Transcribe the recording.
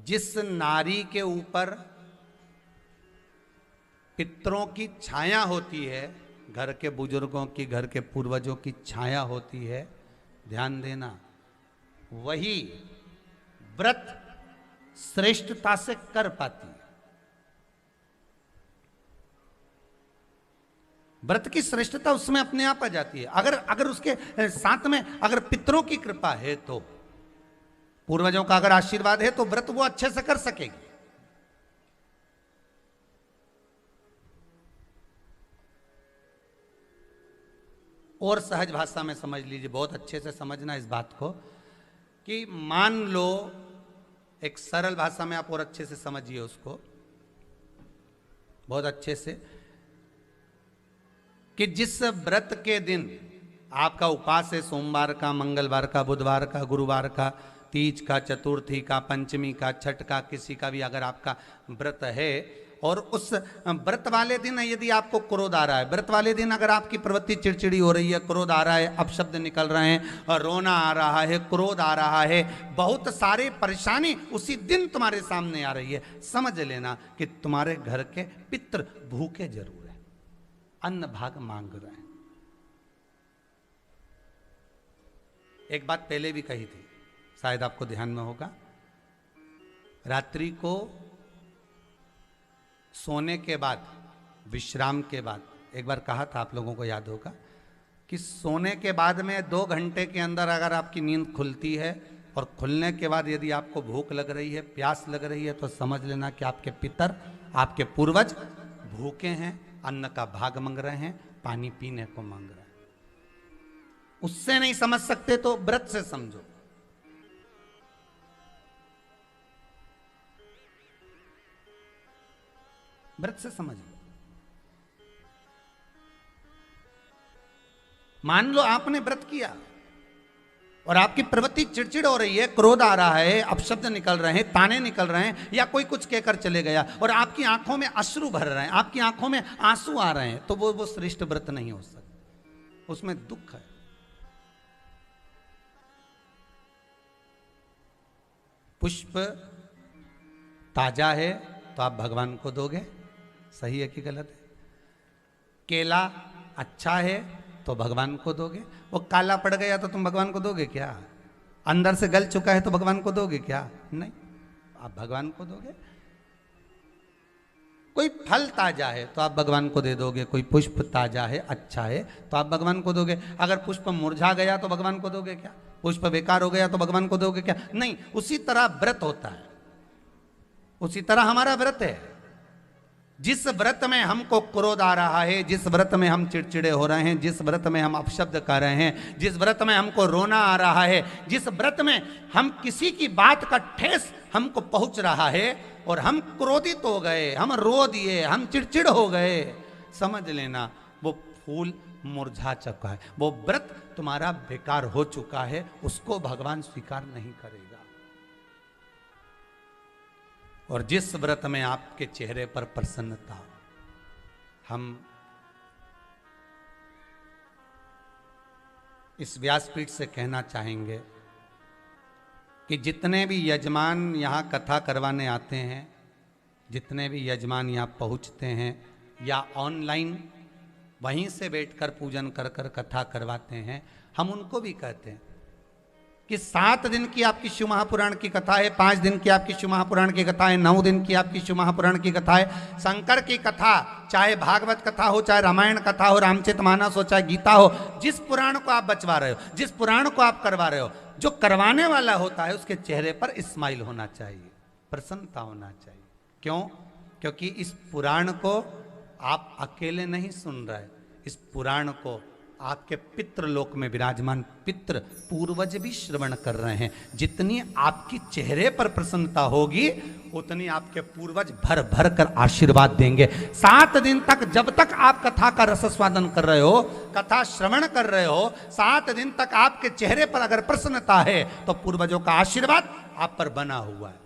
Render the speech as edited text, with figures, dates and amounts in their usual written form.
जिस नारी के ऊपर पितरों की छाया होती है, घर के बुजुर्गों की, घर के पूर्वजों की छाया होती है, ध्यान देना, वही व्रत श्रेष्ठता से कर पाती है। व्रत की श्रेष्ठता उसमें अपने आप आ जाती है। अगर उसके साथ में अगर पितरों की कृपा है, तो पूर्वजों का अगर आशीर्वाद है, तो व्रत वो अच्छे से कर सकेगी। और सहज भाषा में समझ लीजिए, बहुत अच्छे से समझना इस बात को, कि मान लो, एक सरल भाषा में आप और अच्छे से समझिए उसको, बहुत अच्छे से, कि जिस व्रत के दिन आपका उपास है, सोमवार का, मंगलवार का, बुधवार का, गुरुवार का, तीज का, चतुर्थी का, पंचमी का, छठ का, किसी का भी अगर आपका व्रत है, और उस व्रत वाले दिन यदि आपको क्रोध आ रहा है, व्रत वाले दिन अगर आपकी प्रवृत्ति चिड़चिड़ी हो रही है, क्रोध आ रहा है, अपशब्द निकल रहे हैं, रोना आ रहा है, क्रोध आ रहा है, बहुत सारे परेशानी उसी दिन तुम्हारे सामने आ रही है, समझ लेना कि तुम्हारे घर के पितृ भूखे जरूर है, अन्न भाग मांग रहे हैं। एक बात पहले भी कही थी, शायद आपको ध्यान में होगा, रात्रि को सोने के बाद, विश्राम के बाद, एक बार कहा था, आप लोगों को याद होगा, कि सोने के बाद में 2 घंटे के अंदर अगर आपकी नींद खुलती है, और खुलने के बाद यदि आपको भूख लग रही है, प्यास लग रही है, तो समझ लेना कि आपके पितर, आपके पूर्वज भूखे हैं, अन्न का भाग मांग रहे हैं, पानी पीने को मांग रहे हैं। उससे नहीं समझ सकते तो व्रत से समझो। व्रत से समझ लो। मान लो आपने व्रत किया और आपकी प्रवृत्ति चिड़चिड़ हो रही है, क्रोध आ रहा है, अपशब्द निकल रहे हैं, ताने निकल रहे हैं, या कोई कुछ कहकर चले गया, और आपकी आंखों में अश्रु भर रहे हैं, आपकी आंखों में आंसू आ रहे हैं, तो वो श्रेष्ठ व्रत नहीं हो सकता, उसमें दुख है। पुष्प ताजा है तो आप भगवान को दोगे, सही है कि गलत है? केला अच्छा है तो भगवान को दोगे, वो काला पड़ गया तो तुम भगवान को दोगे क्या? अंदर से गल चुका है तो भगवान को दोगे क्या? नहीं, आप भगवान को दोगे। कोई फल ताजा है तो आप भगवान को दे दोगे, कोई पुष्प ताजा है, अच्छा है, तो आप भगवान को दोगे। अगर पुष्प मुरझा गया तो भगवान को दोगे क्या? पुष्प बेकार हो गया तो भगवान को दोगे क्या? नहीं। उसी तरह व्रत होता है, उसी तरह हमारा व्रत है। जिस व्रत में हमको क्रोध आ रहा है, जिस व्रत में हम चिड़चिड़े हो रहे हैं, जिस व्रत में हम अपशब्द कर रहे हैं, जिस व्रत में हमको रोना आ रहा है, जिस व्रत में हम किसी की बात का ठेस हमको पहुंच रहा है और हम क्रोधित हो गए, हम रो दिए, हम चिड़चिड़ हो गए, समझ लेना वो फूल मुरझा चुका है, वो व्रत तुम्हारा बेकार हो चुका है, उसको भगवान स्वीकार नहीं करेगा। और जिस व्रत में आपके चेहरे पर प्रसन्नता, हम इस व्यासपीठ से कहना चाहेंगे कि जितने भी यजमान यहाँ कथा करवाने आते हैं, जितने भी यजमान यहाँ पहुँचते हैं या ऑनलाइन वहीं से बैठकर पूजन कर कर कथा करवाते हैं, हम उनको भी कहते हैं कि 7 दिन की आपकी शिव महापुराण की कथा है, 5 दिन की आपकी शिव महापुराण की कथा है, 9 दिन की आपकी शिव महापुराण की कथा है। शंकर की कथा, चाहे भागवत कथा हो, चाहे रामायण कथा हो, रामचरितमानस हो, चाहे गीता हो, जिस पुराण को आप बचवा रहे हो, जिस पुराण को आप करवा रहे हो, जो करवाने वाला होता है उसके चेहरे पर स्माइल होना चाहिए, प्रसन्नता होना चाहिए। क्यों? क्योंकि इस पुराण को आप अकेले नहीं सुन रहे, इस पुराण को आपके पितृलोक में विराजमान पितृ पूर्वज भी श्रवण कर रहे हैं। जितनी आपकी चेहरे पर प्रसन्नता होगी, उतनी आपके पूर्वज भर भर कर आशीर्वाद देंगे। 7 दिन तक, जब तक आप कथा का रसस्वादन कर रहे हो, कथा श्रवण कर रहे हो, 7 दिन तक आपके चेहरे पर अगर प्रसन्नता है तो पूर्वजों का आशीर्वाद आप पर बना हुआ है।